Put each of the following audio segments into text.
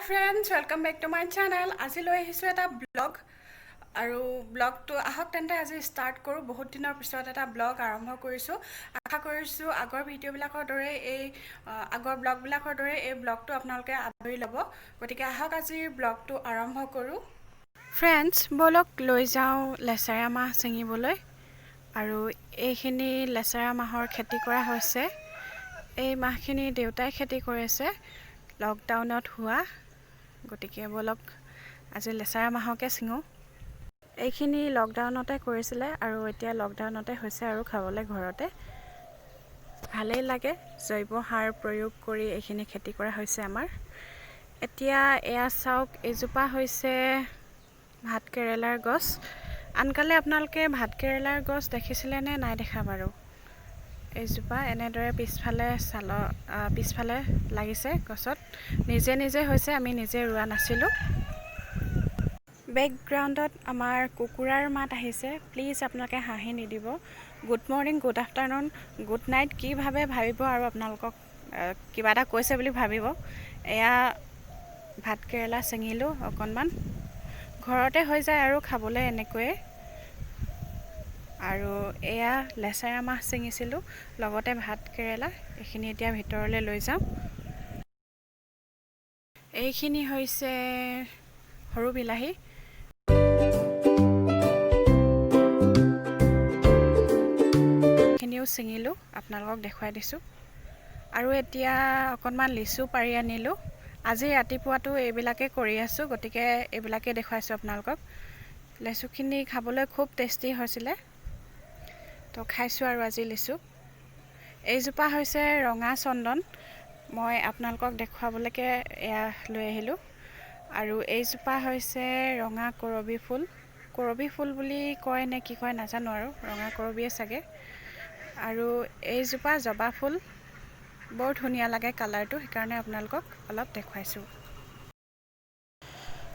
friends, welcome back to my channel. আজি লৈ আহিছো এটা ব্লগ আৰু ব্লগটো আহক তেন্তে আজি ষ্টাৰ্ট কৰো। বহুত দিনৰ পিছত এটা ব্লগ আৰম্ভ কৰিছো। আশা কৰিছো আগৰ ভিডিঅ'বিলাকৰ দৰে আগৰ ব্লগবিলাকৰ দৰে এই ব্লগটো আপোনালোকে আদৰি ল'ব। গতিকে আহক আজি ব্লগটো আৰম্ভ কৰো। ফ্ৰেণ্ডছ, বলক লৈ যাওঁ লেচেৰা মাহ ছিঙিবলৈ। আৰু এইখিনি লেচেৰা মাহৰ খেতি কৰা হৈছে। এই মাহখিনি দেউতাই খেতি কৰিছে লকডাউনত হোৱা। গতিকে বলক আজি লেচেৰা মাহকে ছিঙো। এইখিনি লকডাউনতে কৰিছিলে আৰু এতিয়া লকডাউনতে হৈছে আৰু খাবলৈ ঘৰতে ভালেই লাগে। জৈৱ সাৰ প্ৰয়োগ কৰি এইখিনি খেতি কৰা হৈছে আমাৰ। এতিয়া এয়া চাওক, এজোপা হৈছে ভাতকেৰেলাৰ গছ। আনকালে আপোনালোকে ভাতকেৰেলাৰ গছ দেখিছিলে নে নাই দেখা বাৰু? এইজোপা এনেদৰে পিছফালে লাগিছে গছত। নিজে নিজে হৈছে, আমি নিজে ৰোৱা নাছিলোঁ। বেকগ্ৰাউণ্ডত আমাৰ কুকুৰাৰ মাত আহিছে। প্লিজ আপোনালোকে হাঁহি নিদিব। Good morning, good afternoon, good night কি ভাবিব আৰু আপোনালোকক কিবা এটা কৈছে বুলি ভাবিব। এয়া ভাতকেৰেলা ছিঙিলোঁ অকণমান। ঘৰতে হৈ যায় আৰু খাবলৈ এনেকৈয়ে। আৰু এয়া লেচেৰা মাহ ছিঙিছিলোঁ, লগতে ভাতকেৰেলা। এইখিনি এতিয়া ভিতৰলৈ লৈ যাওঁ। এইখিনি হৈছে সৰু বিলাহী। এইখিনিও ছিঙিলোঁ, আপোনালোকক দেখুৱাই দিছোঁ। আৰু এতিয়া অকণমান লিচু পাৰি আনিলোঁ। আজি ৰাতিপুৱাটো এইবিলাকে কৰি আছোঁ, গতিকে এইবিলাকে দেখুৱাইছোঁ আপোনালোকক। লেচুখিনি খাবলৈ খুব টেষ্টি হৈছিলে, তো খাইছোঁ আৰু আজি লিচু। এইজোপা হৈছে ৰঙা চন্দন। মই আপোনালোকক দেখুৱাবলৈকে এয়া লৈ আহিলোঁ। আৰু এইজোপা হৈছে ৰঙা কৰবী ফুল। কৰবী ফুল বুলি কয় নে কি কয় নাজানো, আৰু ৰঙা কৰবীয়ে চাগে। আৰু এইজোপা জবা ফুল। বৰ ধুনীয়া লাগে কালাৰটো, সেইকাৰণে আপোনালোকক অলপ দেখুৱাইছোঁ।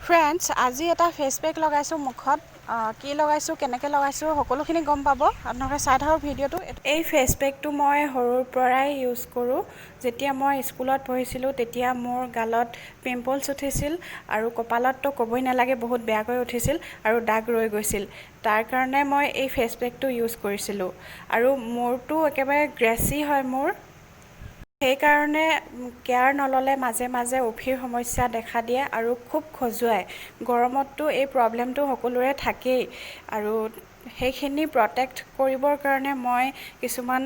ফ্ৰেণ্ডছ, আজি এটা ফেচ পেক লগাইছোঁ মুখত। কি লগাইছোঁ, কেনেকৈ লগাইছোঁ সকলোখিনি গম পাব। আপোনালোকে চাই থাকক ভিডিঅ'টো। এই ফেচ পেকটো মই সৰুৰ পৰাই ইউজ কৰোঁ। যেতিয়া মই স্কুলত পঢ়িছিলোঁ তেতিয়া মোৰ গালত পিম্পলছ উঠিছিল আৰু কপালততো ক'বই নালাগে, বহুত বেয়াকৈ উঠিছিল আৰু দাগ ৰৈ গৈছিল। তাৰ কাৰণে মই এই ফেচ পেকটো ইউজ কৰিছিলোঁ। আৰু মূৰটো একেবাৰে গ্ৰেছি হয় মোৰ, সেইকাৰণে কেয়াৰ নল'লে মাজে মাজে উফিৰ সমস্যা দেখা দিয়ে আৰু খুব খজুৱায়। গৰমততো এই প্ৰব্লেমটো সকলোৰে থাকেই। আৰু সেইখিনি প্ৰটেক্ট কৰিবৰ কাৰণে মই কিছুমান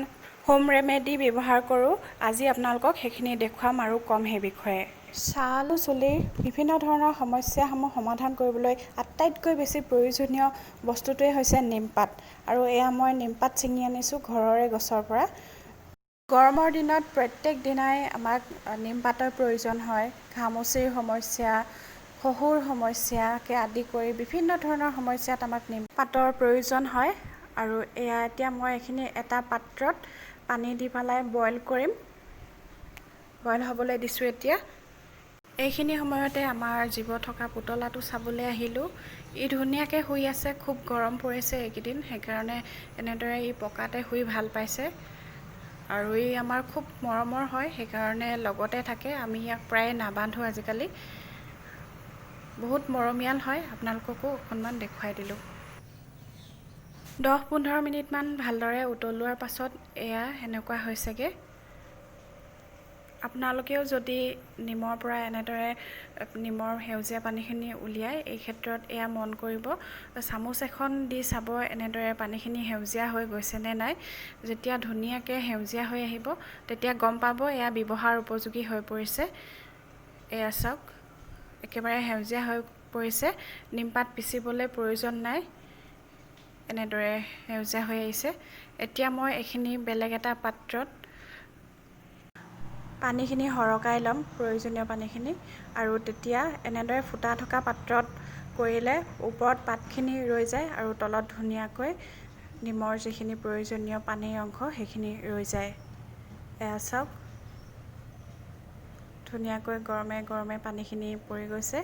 হোম ৰেমেডি ব্যৱহাৰ কৰোঁ। আজি আপোনালোকক সেইখিনি দেখুৱাম আৰু ক'ম সেই বিষয়ে। ছাল আৰু চুলিৰ বিভিন্ন ধৰণৰ সমস্যাসমূহ সমাধান কৰিবলৈ আটাইতকৈ বেছি প্ৰয়োজনীয় বস্তুটোৱে হৈছে নিমপাত। আৰু এয়া মই নিমপাত ছিঙি আনিছোঁ ঘৰৰে গছৰ পৰা। গৰমৰ দিনত প্ৰত্যেক দিনাই আমাক নিমপাতৰ প্ৰয়োজন হয়। ঘামচিৰ সমস্যা, শহুৰ সমস্যাকে আদি কৰি বিভিন্ন ধৰণৰ সমস্যাত আমাক নিমপাতৰ প্ৰয়োজন হয়। আৰু এয়া এতিয়া মই এইখিনি এটা পাত্ৰত পানী দি পেলাই বইল কৰিম। বইল হ'বলৈ দিছোঁ এতিয়া। এইখিনি সময়তে আমাৰ জীৱ থকা পুতলাটো চাবলৈ আহিলোঁ। ই ধুনীয়াকৈ শুই আছে। খুব গৰম পৰিছে এইকেইদিন, সেইকাৰণে এনেদৰে ই পকাতে শুই ভাল পাইছে। আৰু ই আমাৰ খুব মৰমৰ হয়, সেইকাৰণে লগতে থাকে। আমি ইয়াক প্ৰায়ে নাবান্ধো আজিকালি। বহুত মৰমীয়াল হয়। আপোনালোককো অকণমান দেখুৱাই দিলোঁ। 10-15 মিনিটমান ভালদৰে উতলোৱাৰ পাছত এয়া এনেকুৱা হৈছেগৈ। আপোনালোকেও যদি নিমৰ পৰা এনেদৰে নিমৰ সেউজীয়া পানীখিনি উলিয়াই, এই ক্ষেত্ৰত এয়া মন কৰিব। চামুচ এখন দি চাব এনেদৰে পানীখিনি সেউজীয়া হৈ গৈছে নে নাই। যেতিয়া ধুনীয়াকৈ সেউজীয়া হৈ আহিব তেতিয়া গম পাব এয়া ব্যৱহাৰ উপযোগী হৈ পৰিছে। এয়া চাওক, একেবাৰে সেউজীয়া হৈ পৰিছে। নিমপাত পিচিবলৈ প্ৰয়োজন নাই, এনেদৰে সেউজীয়া হৈ আহিছে। এতিয়া মই এইখিনি বেলেগ এটা পাত্ৰত পানীখিনি সৰকাই ল'ম, প্ৰয়োজনীয় পানীখিনি। আৰু তেতিয়া এনেদৰে ফুটা থকা পাত্ৰত কৰিলে ওপৰত পাতখিনি ৰৈ যায় আৰু তলত ধুনীয়াকৈ নিমৰ যিখিনি প্ৰয়োজনীয় পানীৰ অংশ সেইখিনি ৰৈ যায়। এয়া চাওক, ধুনীয়াকৈ গৰমে গৰমে পানীখিনি পৰি গৈছে।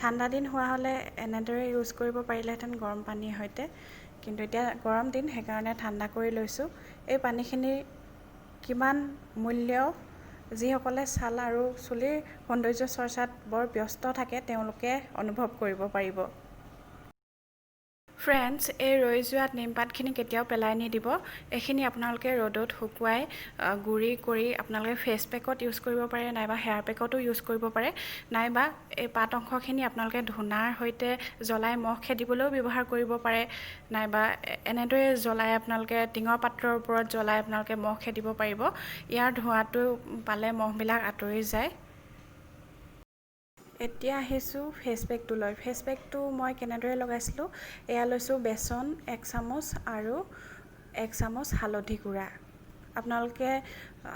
ঠাণ্ডা দিন হোৱা হ'লে এনেদৰে ইউজ কৰিব পাৰিলেহেঁতেন গৰম পানীৰ সৈতে, কিন্তু এতিয়া গৰম দিন, সেইকাৰণে ঠাণ্ডা কৰি লৈছোঁ। এই পানীখিনিৰ কিমান মূল্য যিসকলে ছাল আৰু চুলিৰ সৌন্দৰ্য চৰ্চাত বৰ ব্যস্ত থাকে তেওঁলোকে অনুভৱ কৰিব পাৰিব। ফ্ৰেণ্ডছ, এই ৰৈ যোৱা নিমপাতখিনি কেতিয়াও পেলাই নিদিব। এইখিনি আপোনালোকে ৰ'দত শুকুৱাই গুড়ি কৰি আপোনালোকে ফেচ পেকত ইউজ কৰিব পাৰে, নাইবা হেয়াৰ পেকতো ইউজ কৰিব পাৰে, নাইবা এই পাত অংশখিনি আপোনালোকে ধূনাৰ সৈতে জ্বলাই মহ খেদিবলৈও ব্যৱহাৰ কৰিব পাৰে, নাইবা এনেদৰে জ্বলাই আপোনালোকে টিঙৰ পাত্ৰৰ ওপৰত জ্বলাই আপোনালোকে মহ খেদিব পাৰিব। ইয়াৰ ধোঁৱাটো পালে মহবিলাক আঁতৰি যায়। এতিয়া আহিছোঁ ফেচ পেকটোলৈ। ফেচ পেকটো মই কেনেদৰে লগাইছিলোঁ, এয়া লৈছোঁ বেচন 1 চামুচ আৰু 1 চামুচ হালধি গুড়া। আপোনালোকে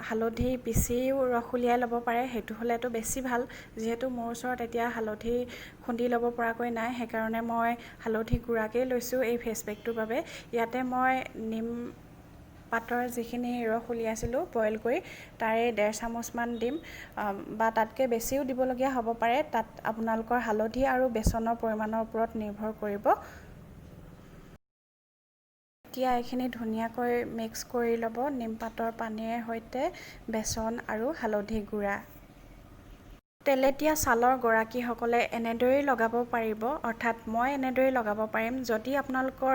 হালধি পিচিও ৰস উলিয়াই ল'ব পাৰে, সেইটো হ'লেতো বেছি ভাল। যিহেতু মোৰ ওচৰত এতিয়া হালধি খুন্দি ল'ব পৰাকৈ নাই, সেইকাৰণে মই হালধি গুড়াকেই লৈছোঁ এই ফেচ পেকটোৰ বাবে। ইয়াতে মই নিম পাতৰ যিখিনি ৰস উলিয়াইছিলোঁ বইল কৰি, তাৰে 1.5 চামুচমান দিম, বা তাতকৈ বেছিও দিবলগীয়া হ'ব পাৰে। তাত আপোনালোকৰ হালধি আৰু বেচনৰ পৰিমাণৰ ওপৰত নিৰ্ভৰ কৰিব। এতিয়া এইখিনি ধুনীয়াকৈ মিক্স কৰি ল'ব নিমপাতৰ পানীৰ সৈতে বেচন আৰু হালধি গুড়া। তেলেতীয়া ছালৰ গৰাকীসকলে এনেদৰেই লগাব পাৰিব, অৰ্থাৎ মই এনেদৰেই লগাব পাৰিম। যদি আপোনালোকৰ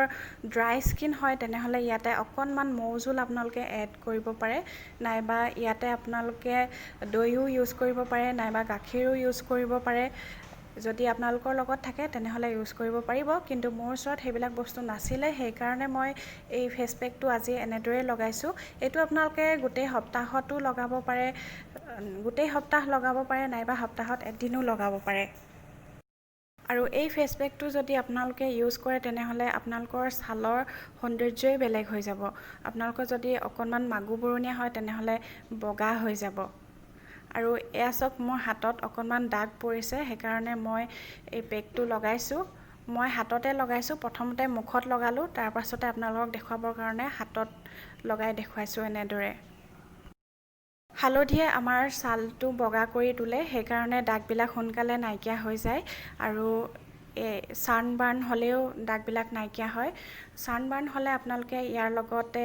ড্ৰাই স্কিন হয় তেনেহ'লে ইয়াতে অকণমান মৌজোল আপোনালোকে এড কৰিব পাৰে, নাইবা ইয়াতে আপোনালোকে দৈও ইউজ কৰিব পাৰে, নাইবা গাখীৰো ইউজ কৰিব পাৰে। যদি আপোনালোকৰ লগত থাকে তেনেহ'লে ইউজ কৰিব পাৰিব, কিন্তু মোৰ ওচৰত সেইবিলাক বস্তু নাছিলে, সেইকাৰণে মই এই ফেচ পেকটো আজি এনেদৰেই লগাইছোঁ। এইটো আপোনালোকে গোটেই সপ্তাহতো লগাব পাৰে, গোটেই সপ্তাহ লগাব পাৰে, নাইবা সপ্তাহত এদিনো লগাব পাৰে। আৰু এই ফেচ পেকটো যদি আপোনালোকে ইউজ কৰে তেনেহ'লে আপোনালোকৰ ছালৰ সৌন্দৰ্যই বেলেগ হৈ যাব। আপোনালোকৰ যদি অকণমান মাগু বৰণীয়া হয় তেনেহ'লে বগা হৈ যাব। আৰু এয়া চাওক, মোৰ হাতত অকণমান দাগ পৰিছে, সেইকাৰণে মই এই পেকটো লগাইছোঁ। মই হাততে লগাইছোঁ, প্ৰথমতে মুখত লগালোঁ, তাৰ পাছতে আপোনালোকক দেখুৱাবৰ কাৰণে হাতত লগাই দেখুৱাইছোঁ এনেদৰে। হালধিয়ে আমাৰ ছালটো বগা কৰি তোলে, সেইকাৰণে দাগবিলাক সোনকালে নাইকিয়া হৈ যায়। আৰু ছানবাৰ্ণ হ'লেও দাগবিলাক নাইকিয়া হয়। ছানবাৰ্ণ হ'লে আপোনালোকে ইয়াৰ লগতে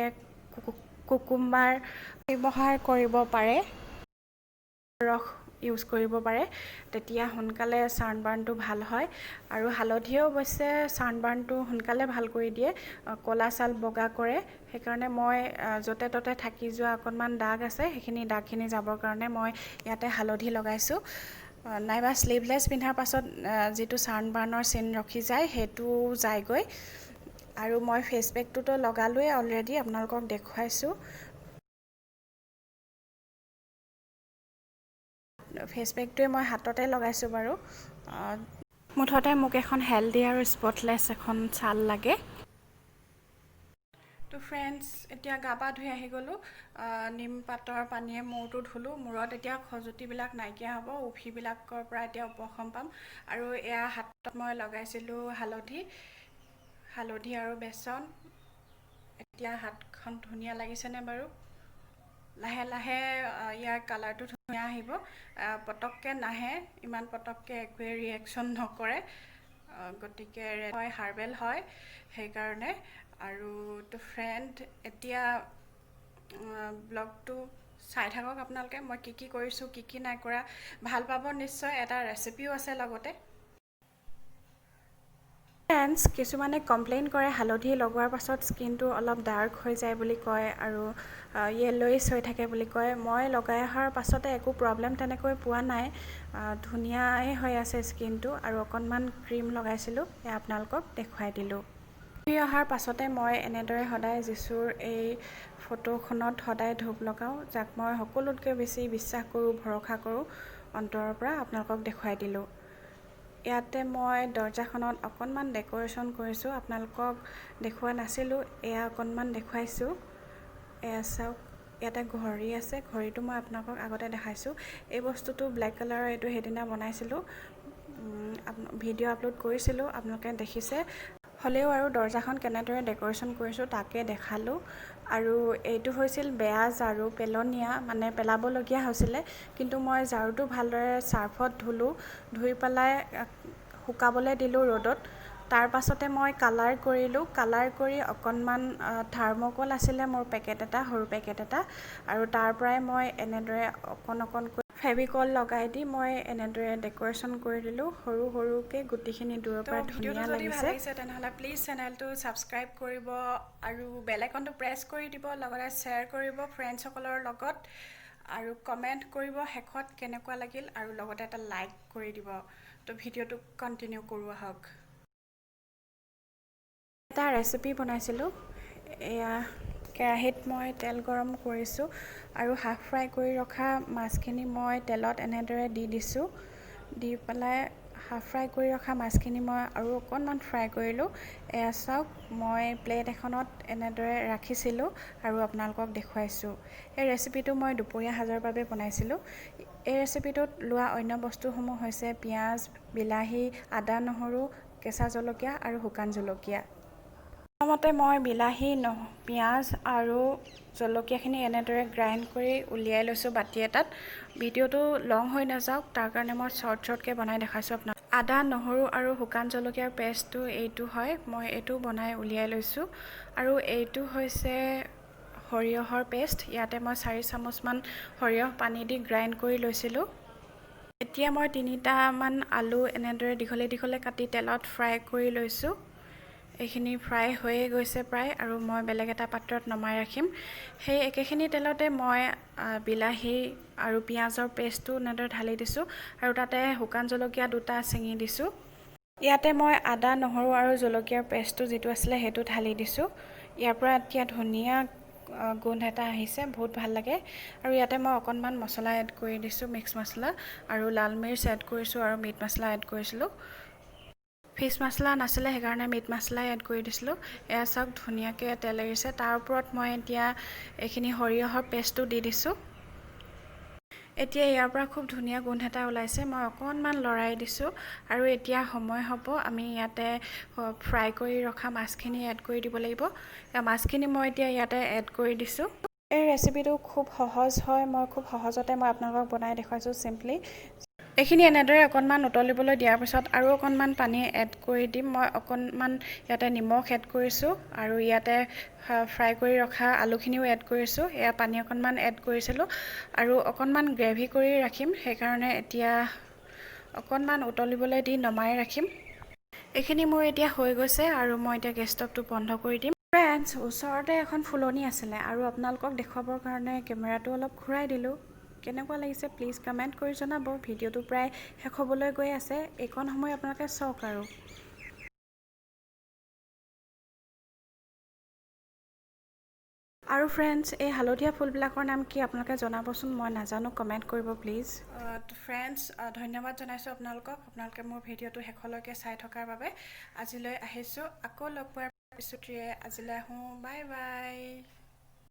কুকুম্বাৰ ব্যৱহাৰ কৰিব পাৰে, ৰস ইউজ কৰিব পাৰে, তেতিয়া সোনকালে ছানবাৰ্ণটো ভাল হয়। আৰু হালধিয়েও অৱশ্যে ছানবাৰ্ণটো সোনকালে ভাল কৰি দিয়ে, ক'লা ছাল বগা কৰে। সেইকাৰণে মই য'তে ত'তে থাকি যোৱা অকণমান দাগ আছে, সেইখিনি দাগখিনি যাবৰ কাৰণে মই ইয়াতে হালধি লগাইছোঁ। নাইবা স্লিভলেছ পিন্ধাৰ পাছত যিটো ছানবাৰ্ণৰ চিন ৰখি যায় সেইটোও যায়গৈ। আৰু মই ফেচ পেকটোতো লগালোৱেই অলৰেডি, আপোনালোকক দেখুৱাইছোঁ। ফেচ পেকটোৱে মই হাততে লগাইছোঁ বাৰু। মুঠতে মোক এখন হেল্ডি আৰু স্পটলেছ এখন ছাল লাগে। তো ফ্ৰেণ্ডছ, এতিয়া গা পা ধুই আহি গ'লোঁ। নিম পাতৰ পানীয়ে মূৰটো ধুলোঁ। মূৰত এতিয়া খজুতিবিলাক নাইকিয়া হ'ব, উফিবিলাকৰ পৰা এতিয়া উপশম পাম। আৰু এয়া হাতত মই লগাইছিলোঁ হালধি আৰু বেচন। এতিয়া হাতখন ধুনীয়া লাগিছেনে বাৰু? লাহে লাহে ইয়াৰ কালাৰটো ধুনীয়া আহিব। পটককৈ নাহে, ইমান পটককৈ একোৱে ৰিয়েকশ্যন নকৰে, গতিকে ৰেড হয়, হাৰ্বেল হয়, সেইকাৰণে। আৰু তো ফ্ৰেণ্ড, এতিয়া ব্লগটো চাই থাকক আপোনালোকে, মই কি কি কৰিছোঁ, কি কি নাই কৰা। ভাল পাব নিশ্চয়, এটা ৰেচিপিও আছে লগতে। ফ্ৰেণ্ডছ, কিছুমানে কমপ্লেইন কৰে হালধি লগোৱাৰ পাছত স্কিনটো অলপ ডাৰ্ক হৈ যায় বুলি কয়, আৰু য়েল্ল'ইছ হৈ থাকে বুলি কয়। মই লগাই অহাৰ পাছতে একো প্ৰব্লেম তেনেকৈ পোৱা নাই, ধুনীয়াই হৈ আছে স্কিনটো। আৰু অকণমান ক্ৰীম লগাইছিলোঁ, এয়া আপোনালোকক দেখুৱাই দিলোঁ। ধুই অহাৰ পাছতে মই এনেদৰে সদায় যিচুৰ এই ফটোখনত সদায় ধূপ লগাওঁ, যাক মই সকলোতকৈ বেছি বিশ্বাস কৰোঁ, ভৰসা কৰোঁ অন্তৰৰ পৰা, আপোনালোকক দেখুৱাই দিলোঁ। ইয়াতে মই দৰ্জাখনত অকণমান ডেক'ৰেশ্যন কৰিছোঁ, আপোনালোকক দেখুওৱা নাছিলোঁ, এয়া অকণমান দেখুৱাইছোঁ। এয়া চাওক, ইয়াতে ঘড়ী আছে, ঘড়ীটো মই আপোনালোকক আগতে দেখাইছোঁ। এই বস্তুটো ব্লেক কালাৰৰ, এইটো সেইদিনা বনাইছিলোঁ, ভিডিঅ' আপলোড কৰিছিলোঁ, আপোনালোকে দেখিছে। হ'লেও আৰু দৰ্জাখন কেনেদৰে ডেক'ৰেশ্যন কৰিছোঁ তাকে দেখালোঁ। আৰু এইটো হৈছিল বেয়া ঝাৰু, পেলনীয়া, মানে পেলাবলগীয়া হৈছিলে, কিন্তু মই ঝাৰুটো ভালদৰে চাৰ্ফত ধুলোঁ, ধুই পেলাই শুকাবলৈ দিলোঁ ৰ'দত। তাৰ পাছতে মই কালাৰ কৰিলোঁ। কালাৰ কৰি অকণমান থাৰ্মকল আছিলে মোৰ পেকেট এটা, সৰু পেকেট এটা, আৰু তাৰ পৰাই মই এনেদৰে অকণকৈ ফেভিকল লগাই দি মই এনেদৰে ডেক'ৰেশ্যন কৰি দিলোঁ সৰু সৰুকৈ গুটিখিনি দূৰৰ পৰা ধুনীয়া লাগিছে। যদি ভাল লাগিছে তেনেহ'লে প্লিজ চেনেলটো ছাবস্ক্ৰাইব কৰিব আৰু বেল আইকনটো প্ৰেছ কৰি দিব, লগতে শ্বেয়াৰ কৰিব ফ্ৰেণ্ডছসকলৰ লগত, আৰু কমেণ্ট কৰিব শেষত কেনেকুৱা লাগিল, আৰু লগতে এটা লাইক কৰি দিব। তো ভিডিঅ'টো কণ্টিনিউ কৰোঁ আহক। এটা ৰেচিপি বনাইছিলোঁ। এয়া কেৰাহীত মই তেল গৰম কৰিছোঁ আৰু হাফ ফ্ৰাই কৰি ৰখা মাছখিনি মই তেলত এনেদৰে দি দিছোঁ। দি পেলাই হাফ ফ্ৰাই কৰি ৰখা মাছখিনি মই আৰু অকণমান ফ্ৰাই কৰিলোঁ। এয়া চাওক, মই প্লেট এখনত এনেদৰে ৰাখিছিলোঁ আৰু আপোনালোকক দেখুৱাইছোঁ। এই ৰেচিপিটো মই দুপৰীয়া সাজৰ বাবে বনাইছিলোঁ। এই ৰেচিপিটোত লোৱা অন্য বস্তুসমূহ হৈছে পিঁয়াজ, বিলাহী, আদা, নহৰু, কেঁচা জলকীয়া আৰু শুকান জলকীয়া। প্ৰথমতে মই বিলাহী, পিঁয়াজ আৰু জলকীয়াখিনি এনেদৰে গ্ৰাইণ্ড কৰি উলিয়াই লৈছোঁ বাতি এটাত। ভিডিঅ'টো লং হৈ নাযাওক তাৰ কাৰণে মই শ্বৰ্টকৈ বনাই দেখাইছোঁ আপোনাক। আদা, নহৰু আৰু শুকান জলকীয়াৰ পেষ্টটো এইটো হয়, মই এইটো বনাই উলিয়াই লৈছোঁ। আৰু এইটো হৈছে সৰিয়হৰ পেষ্ট। ইয়াতে মই 4 চামুচমান সৰিয়হ পানী দি গ্ৰাইণ্ড কৰি লৈছিলোঁ। এতিয়া মই 3টামান আলু এনেদৰে দীঘলে দীঘলে কাটি তেলত ফ্ৰাই কৰি লৈছোঁ। এইখিনি ফ্ৰাই হৈয়ে গৈছে প্ৰায়, আৰু মই বেলেগ এটা পাত্ৰত নমাই ৰাখিম। সেই একেখিনি তেলতে মই বিলাহী আৰু পিঁয়াজৰ পেষ্টটো এনেদৰে ঢালি দিছোঁ, আৰু তাতে শুকান জলকীয়া 2টা ছিঙি দিছোঁ। ইয়াতে মই আদা, নহৰু আৰু জলকীয়াৰ পেষ্টটো যিটো আছিলে সেইটো ঢালি দিছোঁ। ইয়াৰ পৰা এতিয়া ধুনীয়া গোন্ধ এটা আহিছে, বহুত ভাল লাগে। আৰু ইয়াতে মই অকণমান মছলা এড কৰি দিছোঁ, মিক্স মছলা, আৰু লাল মিৰ্চ এড কৰিছোঁ আৰু মিট মছলা এড কৰিছিলোঁ। ফিছ মছলা নাছিলে সেইকাৰণে মিট মছলাই এড কৰি দিছিলোঁ। এয়া চাওক ধুনীয়াকৈ তেল এৰিছে। তাৰ ওপৰত মই এতিয়া এইখিনি সৰিয়হৰ পেষ্টটো দি দিছোঁ। এতিয়া ইয়াৰ পৰা খুব ধুনীয়া গোন্ধ এটা ওলাইছে। মই অকণমান লৰাই দিছোঁ, আৰু এতিয়া সময় হ'ব আমি ইয়াতে ফ্ৰাই কৰি ৰখা মাছখিনি এড কৰি দিব লাগিব। মাছখিনি মই এতিয়া ইয়াতে এড কৰি দিছোঁ। এই ৰেচিপিটো খুব সহজ হয়, মই খুব সহজতে আপোনালোকক বনাই দেখুৱাইছোঁ চিম্পলি। এইখিনি এনেদৰে অকণমান উতলিবলৈ দিয়াৰ পিছত আৰু অকণমান পানী এড কৰি দিম। মই অকণমান ইয়াতে নিমখ এড কৰিছোঁ, আৰু ইয়াতে ফ্ৰাই কৰি ৰখা আলুখিনিও এড কৰিছোঁ। এয়া পানী অকণমান এড কৰিছিলোঁ, আৰু অকণমান গ্ৰেভি কৰি ৰাখিম, সেইকাৰণে এতিয়া অকণমান উতলিবলৈ দি নমাই ৰাখিম। এইখিনি মোৰ এতিয়া হৈ গৈছে, আৰু মই এতিয়া গেছ ষ্টভটো বন্ধ কৰি দিম। ফ্ৰেণ্ডছ, ওচৰতে এখন ফুলনি আছিলে, আৰু আপোনালোকক দেখুৱাবৰ কাৰণে কেমেৰাটো অলপ ঘূৰাই দিলোঁ। কেনেকুৱা লাগিছে প্লিজ কমেণ্ট কৰি জনাব। ভিডিঅ'টো প্ৰায় শেষ হ'বলৈ গৈ আছে, এইকণ সময় আপোনালোকে চাওক। আৰু ফ্ৰেণ্ডছ, এই হালধীয়া ফুলবিলাকৰ নাম কি আপোনালোকে জনাবচোন, মই নাজানো, কমেণ্ট কৰিব প্লিজ। ফ্ৰেণ্ডছ, ধন্যবাদ জনাইছোঁ আপোনালোকে মোৰ ভিডিঅ'টো শেষলৈকে চাই থকাৰ বাবে। আজিলৈ আহিছোঁ, আকৌ লগ পোৱাৰ প্ৰতিশ্ৰুতিৰে আজিলৈ আহোঁ, বাই বাই।